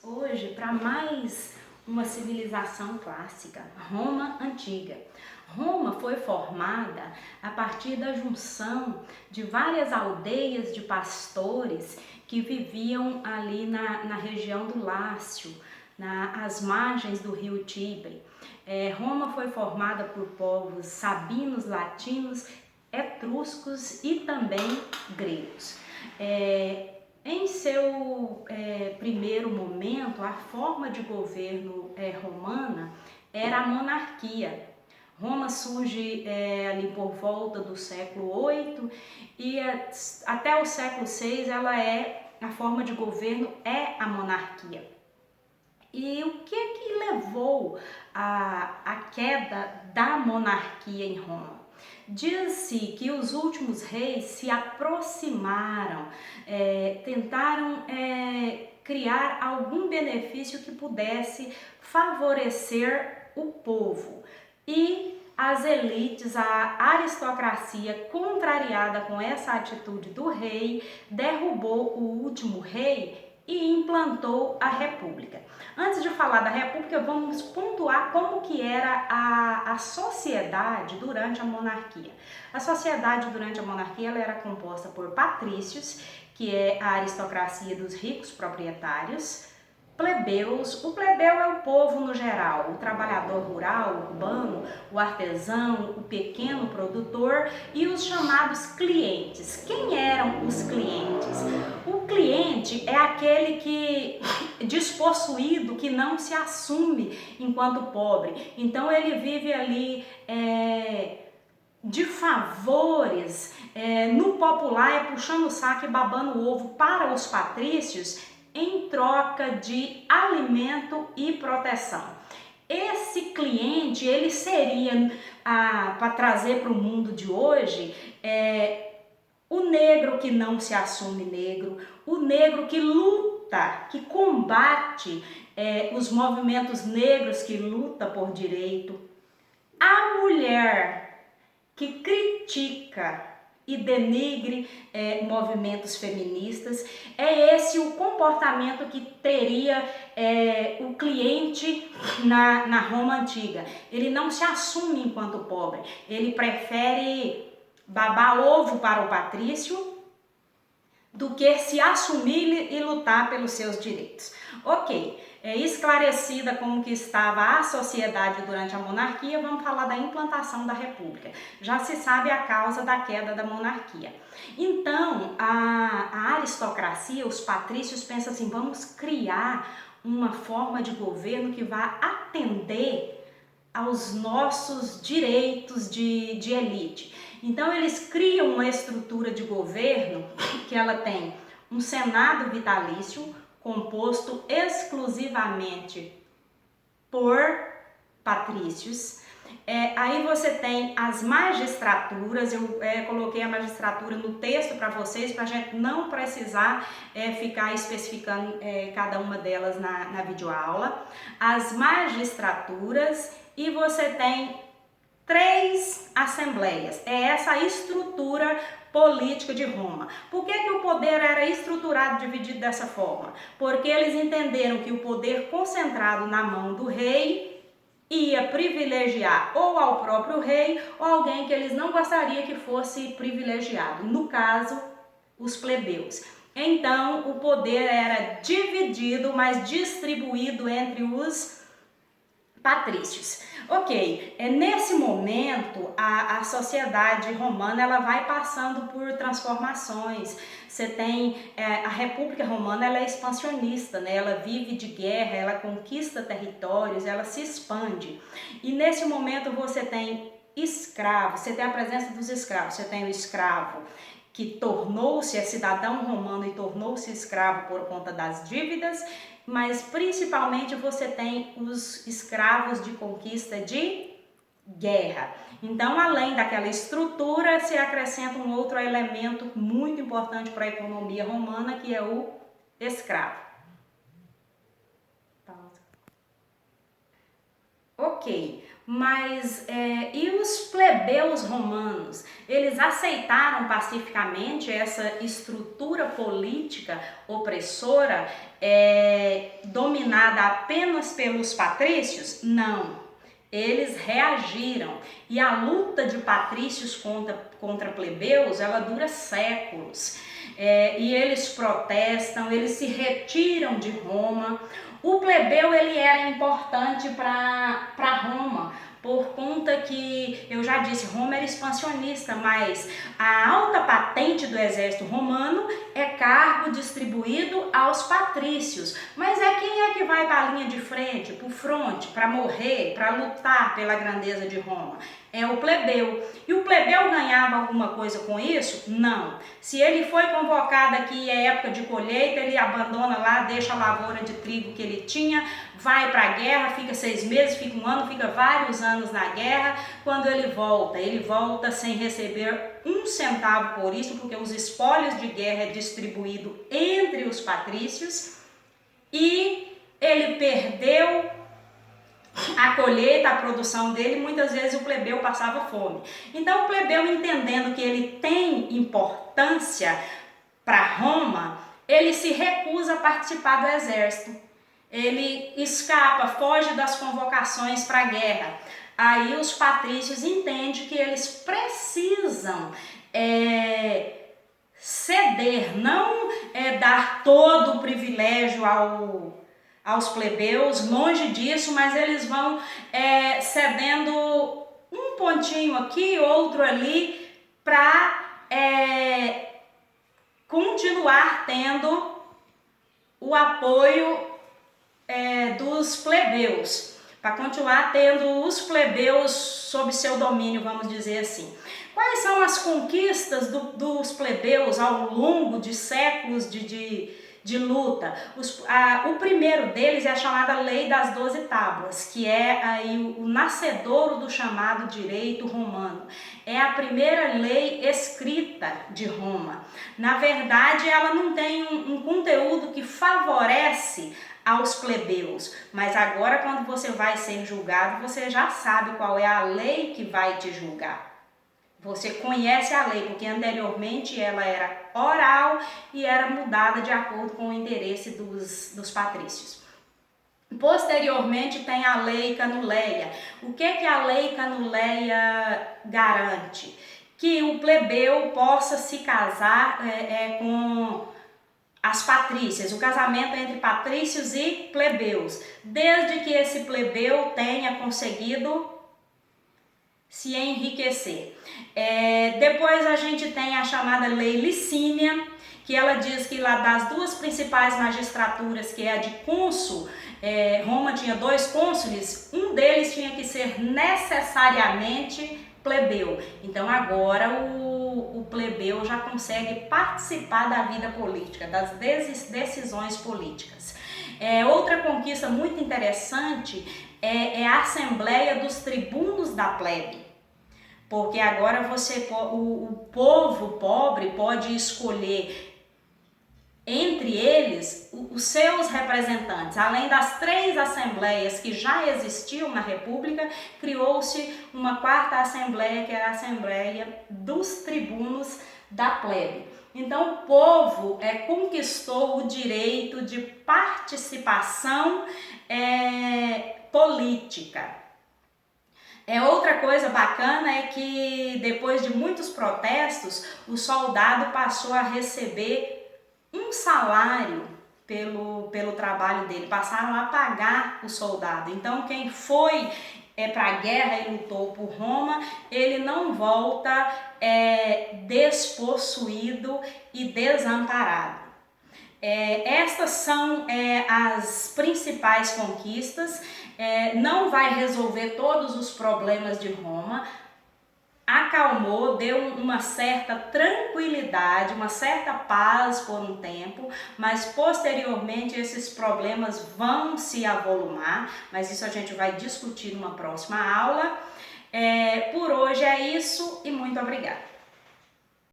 hoje para mais uma civilização clássica, Roma Antiga. Roma foi formada a partir da junção de várias aldeias de pastores que viviam ali na região do Lácio, às margens do rio Tibre. Roma foi formada por povos sabinos, latinos, etruscos e também gregos. Em seu primeiro momento, a forma de governo romana era a monarquia. Roma surge ali por volta do século VIII e até o século VI a forma de governo é a monarquia. E o que levou à queda da monarquia em Roma? Diz-se que os últimos reis se aproximaram, tentaram criar algum benefício que pudesse favorecer o povo. E as elites, a aristocracia, contrariada com essa atitude do rei, derrubou o último rei e implantou a república. Antes de falar da república, vamos pontuar como que era a sociedade durante a monarquia. A sociedade durante a monarquia ela era composta por patrícios, que é a aristocracia dos ricos proprietários, plebeus. O plebeu é o povo no geral, o trabalhador rural, urbano, o artesão, o pequeno produtor e os chamados clientes. Quem eram os clientes? O cliente é aquele que despossuído, que não se assume enquanto pobre. Então ele vive ali de favores, no popular é puxando o saco e babando o ovo para os patrícios, em troca de alimento e proteção. Esse cliente, ele seria, para trazer para o mundo de hoje, o negro que não se assume negro, o negro que luta, que combate os movimentos negros, que luta por direito, a mulher que critica e denigre movimentos feministas. É esse o comportamento que teria o cliente na Roma Antiga. Ele não se assume enquanto pobre, ele prefere babar ovo para o patrício do que se assumir e lutar pelos seus direitos. Ok, esclarecida como que estava a sociedade durante a monarquia, vamos falar da implantação da república. Já se sabe a causa da queda da monarquia. Então, a aristocracia, os patrícios pensam assim, vamos criar uma forma de governo que vá atender aos nossos direitos de elite. Então eles criam uma estrutura de governo que ela tem um senado vitalício composto exclusivamente por patrícios. Aí você tem as magistraturas, eu coloquei a magistratura no texto para vocês, para a gente não precisar ficar especificando cada uma delas na videoaula. As magistraturas, e você tem 3 assembleias. É essa a estrutura política de Roma. Por que o poder era estruturado, dividido dessa forma? Porque eles entenderam que o poder concentrado na mão do rei ia privilegiar ou ao próprio rei ou alguém que eles não gostariam que fosse privilegiado, no caso, os plebeus. Então, o poder era dividido, mas distribuído entre os patrícios. Ok, nesse momento a sociedade romana ela vai passando por transformações. Você tem a República Romana, ela é expansionista, né? Ela vive de guerra, ela conquista territórios, ela se expande. E nesse momento você tem escravos, você tem a presença dos escravos, você tem o escravo que tornou-se cidadão romano e tornou-se escravo por conta das dívidas, mas principalmente você tem os escravos de conquista de guerra. Então, além daquela estrutura, se acrescenta um outro elemento muito importante para a economia romana, que é o escravo. Pausa. Ok, mas e os plebeus romanos? Eles aceitaram pacificamente essa estrutura política opressora, dominante dominada apenas pelos patrícios? Não. Eles reagiram. E a luta de patrícios contra plebeus, ela dura séculos. E eles protestam, eles se retiram de Roma. O plebeu, ele era importante para Roma, por conta que, eu já disse, Roma era expansionista, mas a alta patente do exército romano é cargo distribuído aos patrícios. Mas quem é que vai para a linha de frente, para o fronte, para morrer, para lutar pela grandeza de Roma? É o plebeu. E o plebeu ganhava alguma coisa com isso? Não. Se ele foi convocado aqui, é época de colheita, ele abandona lá, deixa a lavoura de trigo que ele tinha, vai para a guerra, fica 6 meses, fica 1 ano, fica vários anos na guerra. Quando ele volta sem receber 1 centavo por isso, porque os espólios de guerra é distribuído entre os patrícios, e ele perdeu a colheita, a produção dele, muitas vezes o plebeu passava fome. Então o plebeu, entendendo que ele tem importância para Roma, ele se recusa a participar do exército. Ele escapa, foge das convocações para a guerra. Aí os patrícios entendem que eles precisam ceder, não dar todo o privilégio aos plebeus, longe disso, mas eles vão cedendo um pontinho aqui, outro ali, para continuar tendo o apoio dos plebeus, para continuar tendo os plebeus sob seu domínio, vamos dizer assim. Quais são as conquistas dos plebeus ao longo de séculos de luta? O primeiro deles é a chamada Lei das 12 Tábuas, que é aí o nascedouro do chamado direito romano. É a primeira lei escrita de Roma. Na verdade, ela não tem um conteúdo que favorece aos plebeus, mas agora, quando você vai ser julgado, você já sabe qual é a lei que vai te julgar. Você conhece a lei, porque anteriormente ela era oral e era mudada de acordo com o interesse dos patrícios. Posteriormente tem a lei canuleia. O que a lei canuleia garante? Que o plebeu possa se casar com as patrícias, o casamento entre patrícios e plebeus, desde que esse plebeu tenha conseguido se enriquecer. Depois a gente tem a chamada Lei Licínia, que ela diz que lá das 2 principais magistraturas, que é a de cônsul, Roma tinha 2 cônsules, um deles tinha que ser necessariamente plebeu. Então agora o plebeu já consegue participar da vida política, das decisões políticas. Outra conquista muito interessante é a Assembleia dos Tribunos da Plebe, porque agora o povo pobre pode escolher entre eles os seus representantes. Além das 3 assembleias que já existiam na República, criou-se uma 4ª assembleia, que era a Assembleia dos Tribunos da Plebe. Então o povo conquistou o direito de participação política. Outra coisa bacana é que depois de muitos protestos, o soldado passou a receber um salário pelo trabalho dele, passaram a pagar o soldado. Então quem foi para a guerra e lutou por Roma, ele não volta despossuído e desamparado. Estas são as principais conquistas. Não vai resolver todos os problemas de Roma, acalmou, deu uma certa tranquilidade, uma certa paz por um tempo, mas posteriormente esses problemas vão se avolumar, mas isso a gente vai discutir numa próxima aula. Por hoje é isso e muito obrigada.